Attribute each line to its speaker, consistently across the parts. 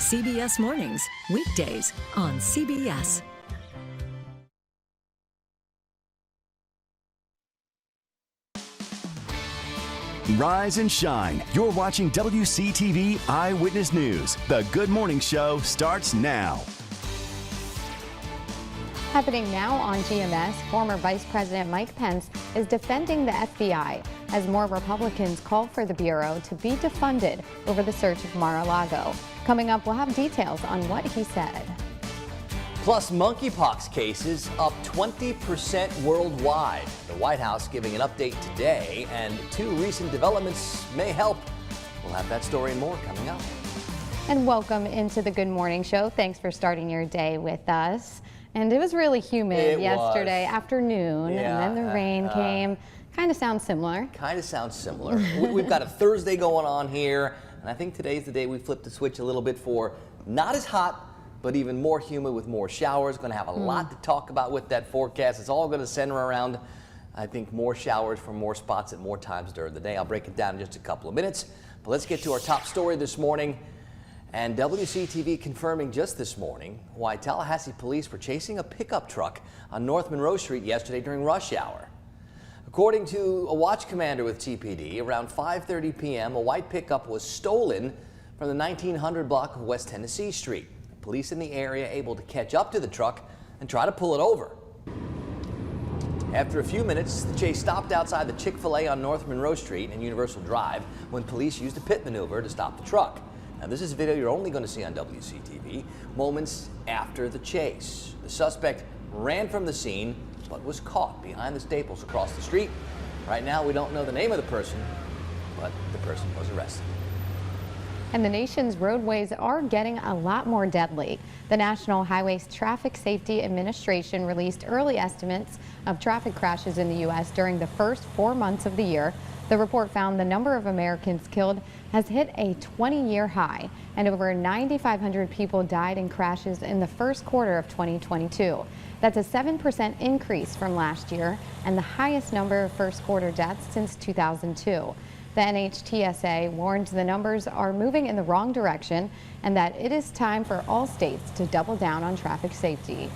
Speaker 1: CBS Mornings, weekdays on CBS.
Speaker 2: Rise and shine. You're watching WCTV Eyewitness News. The Good Morning Show starts now.
Speaker 3: Happening now on GMS, former Vice President Mike Pence is defending the FBI as more Republicans call for the Bureau to be defunded over the search of Mar-a-Lago. Coming up, we'll have details on what he said.
Speaker 4: Plus, monkeypox cases up 20% worldwide. The White House giving an update today, and two recent developments may help. We'll have that story and more coming up.
Speaker 3: And welcome into the Good Morning Show. Thanks for starting your day with us. And it was really humid yesterday afternoon, and then the rain came. Kind of sounds similar.
Speaker 4: We've got a Thursday going on here, and I think today's the day we flip the switch a little bit for not as hot, but even more humid with more showers. Going to have a lot to talk about with that forecast. It's all going to center around, I think, more showers from more spots at more times during the day. I'll break it down in just a couple of minutes. But let's get to our top story this morning. And WCTV confirming just this morning why Tallahassee police were chasing a pickup truck on North Monroe Street yesterday during rush hour. According to a watch commander with TPD, around 5:30 p.m., a white pickup was stolen from the 1900 block of West Tennessee Street. Police in the area able to catch up to the truck and try to pull it over. After a few minutes, the chase stopped outside the Chick-fil-A on North Monroe Street and Universal Drive when police used a pit maneuver to stop the truck. Now, this is a video you're only going to see on WCTV moments after the chase. The suspect ran from the scene but was caught behind the Staples across the street. Right now, we don't know the name of the person, but the person was arrested.
Speaker 3: And the nation's roadways are getting a lot more deadly. The National Highway Traffic Safety Administration released early estimates of traffic crashes in the U.S. during the first 4 months of the year. The report found the number of Americans killed has hit a 20-year high, and over 9,500 people died in crashes in the first quarter of 2022. That's a 7% increase from last year and the highest number of first quarter deaths since 2002. The NHTSA warned the numbers are moving in the wrong direction and that it is time for all states to double down on traffic safety.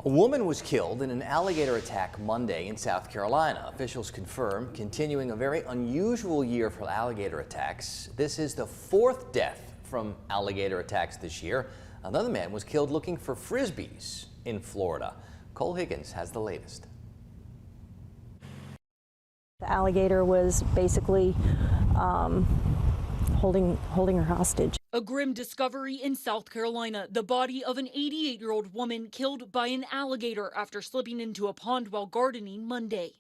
Speaker 4: A woman was killed in an alligator attack Monday in South Carolina. Officials confirm continuing a very unusual year for alligator attacks. This is the fourth death from alligator attacks this year. Another man was killed looking for frisbees in Florida. Cole Higgins has the latest.
Speaker 5: The alligator was basically holding her hostage.
Speaker 6: A grim discovery in South Carolina, the body of an 88-year-old woman killed by an alligator after slipping into a pond while gardening Monday.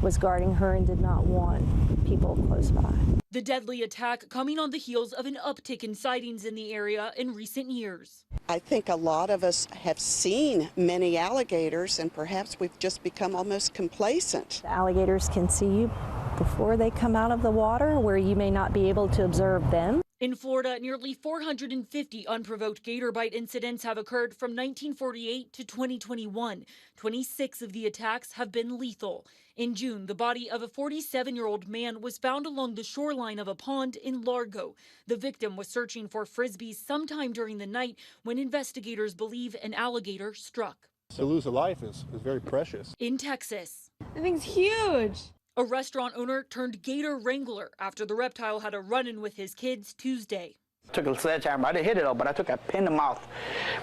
Speaker 5: Was guarding her and did not want people close by.
Speaker 6: The deadly attack coming on the heels of an uptick in sightings in the area in recent years.
Speaker 7: I think a lot of us have seen many alligators and perhaps we've just become almost complacent.
Speaker 5: The alligators can see you before they come out of the water, where you may not be able to observe them.
Speaker 6: In Florida, nearly 450 unprovoked gator bite incidents have occurred from 1948 to 2021. 26 of the attacks have been lethal. In June, the body of a 47-year-old man was found along the shoreline of a pond in Largo. The victim was searching for frisbees sometime during the night when investigators believe an alligator struck.
Speaker 8: To lose a life is very precious.
Speaker 6: In Texas,
Speaker 9: that thing's huge.
Speaker 6: A restaurant owner turned gator wrangler after the reptile had a run-in with his kids Tuesday.
Speaker 10: Took a sledgehammer. I didn't hit it though, but I took a pin in the mouth.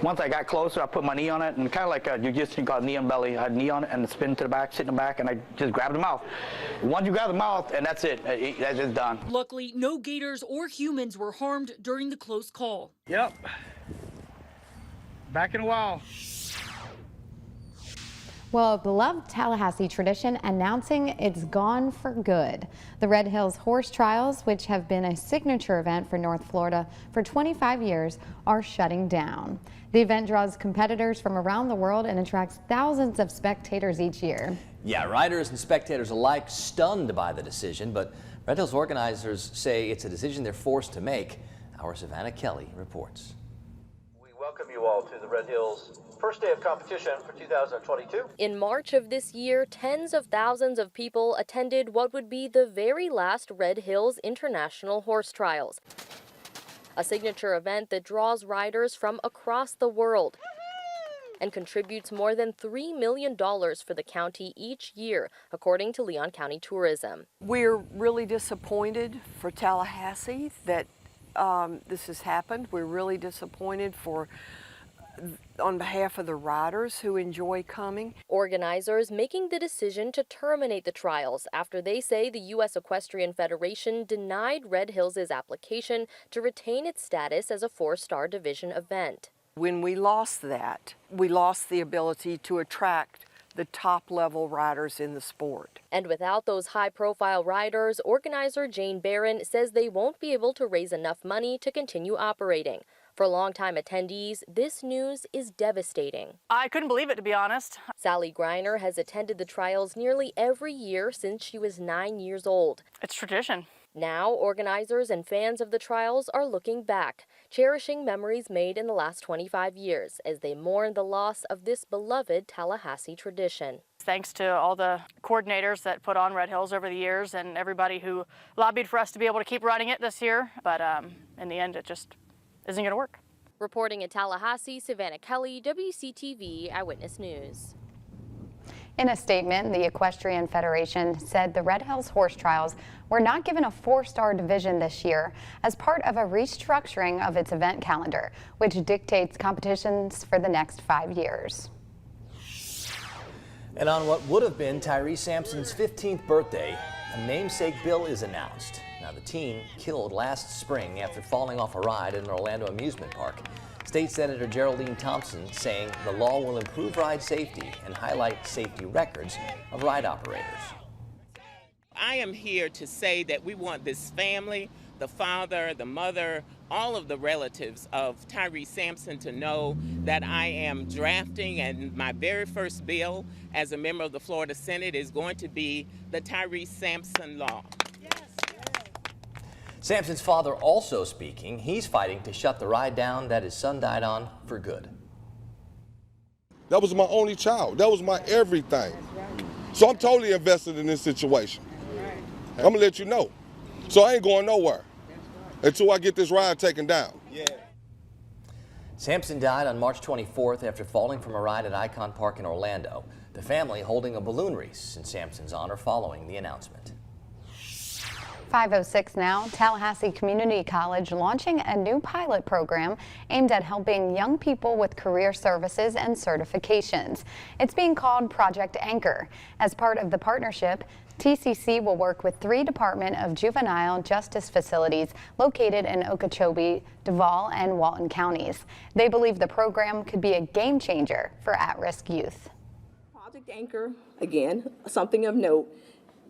Speaker 10: Once I got closer, I put my knee on it, and kind of like a jiu-jitsu called knee on belly. I had a knee on it and spin to the back, sit in the back, and I just grabbed the mouth. Once you grab the mouth, and that's it. That's just done.
Speaker 6: Luckily, no gators or humans were harmed during the close call.
Speaker 10: Yep. Back in a while.
Speaker 3: Well, a beloved Tallahassee tradition announcing it's gone for good. The Red Hills Horse Trials, which have been a signature event for North Florida for 25 years, are shutting down. The event draws competitors from around the world and attracts thousands of spectators each year.
Speaker 4: Yeah, riders and spectators alike stunned by the decision, but Red Hills organizers say it's a decision they're forced to make. Our Savannah Kelly reports.
Speaker 11: We welcome you all to the Red Hills first day of competition for 2022.
Speaker 12: In March of this year, tens of thousands of people attended what would be the very last Red Hills International Horse Trials. a signature event that draws riders from across the world and contributes more than $3 million for the county each year, according to Leon County Tourism.
Speaker 9: We're really disappointed for Tallahassee that this has happened. We're really disappointed on behalf of the riders who enjoy coming.
Speaker 12: Organizers making the decision to terminate the trials after they say the U.S. Equestrian Federation denied Red Hills' application to retain its status as a 4-star division event.
Speaker 9: When we lost that, we lost the ability to attract the top-level riders in the sport.
Speaker 12: And without those high-profile riders, organizer Jane Barron says they won't be able to raise enough money to continue operating. For longtime attendees, this news is devastating.
Speaker 13: I couldn't believe it, to be honest.
Speaker 12: Sally Greiner has attended the trials nearly every year since she was 9 years old.
Speaker 13: It's tradition.
Speaker 12: Now, organizers and fans of the trials are looking back, cherishing memories made in the last 25 years as they mourn the loss of this beloved Tallahassee tradition.
Speaker 13: Thanks to all the coordinators that put on Red Hills over the years and everybody who lobbied for us to be able to keep running it this year. But in the end, it just isn't going to work.
Speaker 12: Reporting in Tallahassee, Savannah Kelly, WCTV Eyewitness News.
Speaker 3: In a statement, the Equestrian Federation said the Red Hills horse trials were not given a 4-star division this year as part of a restructuring of its event calendar, which dictates competitions for the next 5 years.
Speaker 4: And on what would have been Tyree Sampson's 15th birthday, a namesake bill is announced. Now, the teen killed last spring after falling off a ride at an Orlando amusement park. State Senator Geraldine Thompson saying the law will improve ride safety and highlight safety records of ride operators.
Speaker 14: I am here to say that we want this family, the father, the mother, all of the relatives of Tyree Sampson to know that I am drafting, and my very first bill as a member of the Florida Senate is going to be the Tyree Sampson law.
Speaker 4: Sampson's father also speaking. He's fighting to shut the ride down that his son died on for good.
Speaker 15: That was my only child. That was my everything. So I'm totally invested in this situation. I'm gonna let you know. So I ain't going nowhere until I get this ride taken down.
Speaker 4: Sampson died on March 24th after falling from a ride at Icon Park in Orlando. The family holding a balloon race in Sampson's honor following the announcement.
Speaker 3: 5:06 now. Tallahassee Community College launching a new pilot program aimed at helping young people with career services and certifications. It's being called Project Anchor. As part of the partnership, TCC will work with 3 Department of Juvenile Justice facilities located in Okeechobee, Duval, and Walton counties. They believe the program could be a game changer for at-risk youth.
Speaker 16: Project Anchor, again, something of note,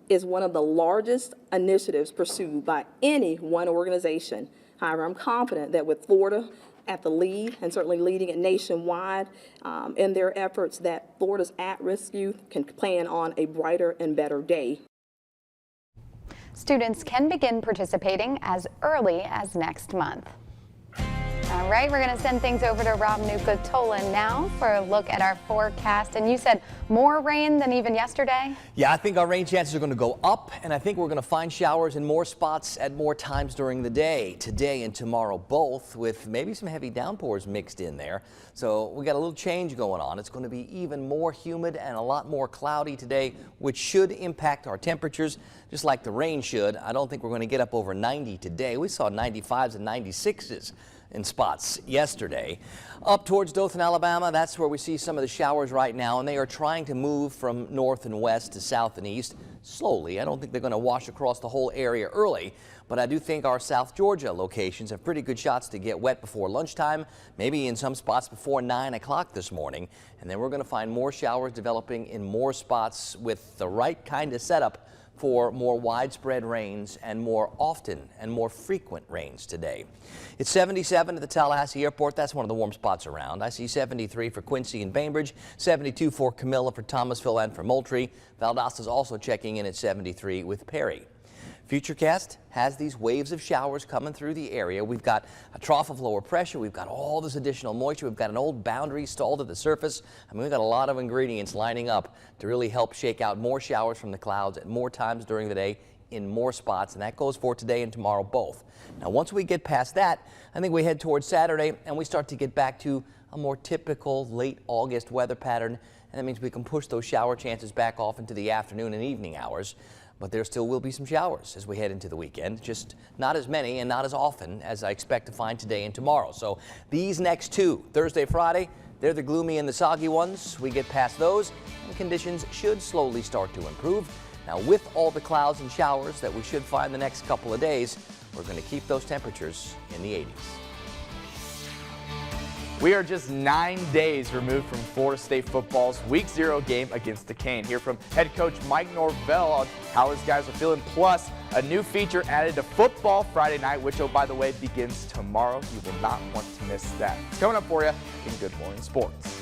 Speaker 16: is one of the largest initiatives pursued by any one organization. However, I'm confident that with Florida at the lead and certainly leading it nationwide in their efforts, that Florida's at-risk youth can plan on a brighter and better day.
Speaker 3: Students can begin participating as early as next month. All right, we're going to send things over to Rob Nuka-Tolan now for a look at our forecast. And you said more rain than even yesterday?
Speaker 4: Yeah, I think our rain chances are going to go up, and I think we're going to find showers in more spots at more times during the day. Today and tomorrow both, with maybe some heavy downpours mixed in there. So we got a little change going on. It's going to be even more humid and a lot more cloudy today, which should impact our temperatures, just like the rain should. I don't think we're going to get up over 90 today. We saw 95s and 96s. In spots yesterday. Up towards Dothan, Alabama, that's where we see some of the showers right now, and they are trying to move from north and west to south and east slowly. I don't think they're going to wash across the whole area early, but I do think our South Georgia locations have pretty good shots to get wet before lunchtime, maybe in some spots before 9 o'clock this morning. And then we're going to find more showers developing in more spots with the right kind of setup for more widespread rains and more often and more frequent rains today. It's 77 at the Tallahassee Airport. That's one of the warm spots around. I see 73 for Quincy and Bainbridge, 72 for Camilla, for Thomasville, and for Moultrie. Valdosta's also checking in at 73 with Perry. Futurecast has these waves of showers coming through the area. We've got a trough of lower pressure. We've got all this additional moisture. We've got an old boundary stalled at the surface. I mean, we've got a lot of ingredients lining up to really help shake out more showers from the clouds at more times during the day, in more spots, and that goes for today and tomorrow both. Now, once we get past that, I think we head towards Saturday and we start to get back to a more typical late August weather pattern, and that means we can push those shower chances back off into the afternoon and evening hours. But there still will be some showers as we head into the weekend, just not as many and not as often as I expect to find today and tomorrow. So these next two, Thursday, Friday, they're the gloomy and the soggy ones. We get past those and conditions should slowly start to improve. Now, with all the clouds and showers that we should find the next couple of days, we're going to keep those temperatures in the 80s.
Speaker 17: We are just 9 days removed from Florida State football's Week 0 game against Duquesne. Hear from head coach Mike Norvell on how his guys are feeling, plus a new feature added to Football Friday night, which, oh, by the way, begins tomorrow. You will not want to miss that. It's coming up for you in Good Morning Sports.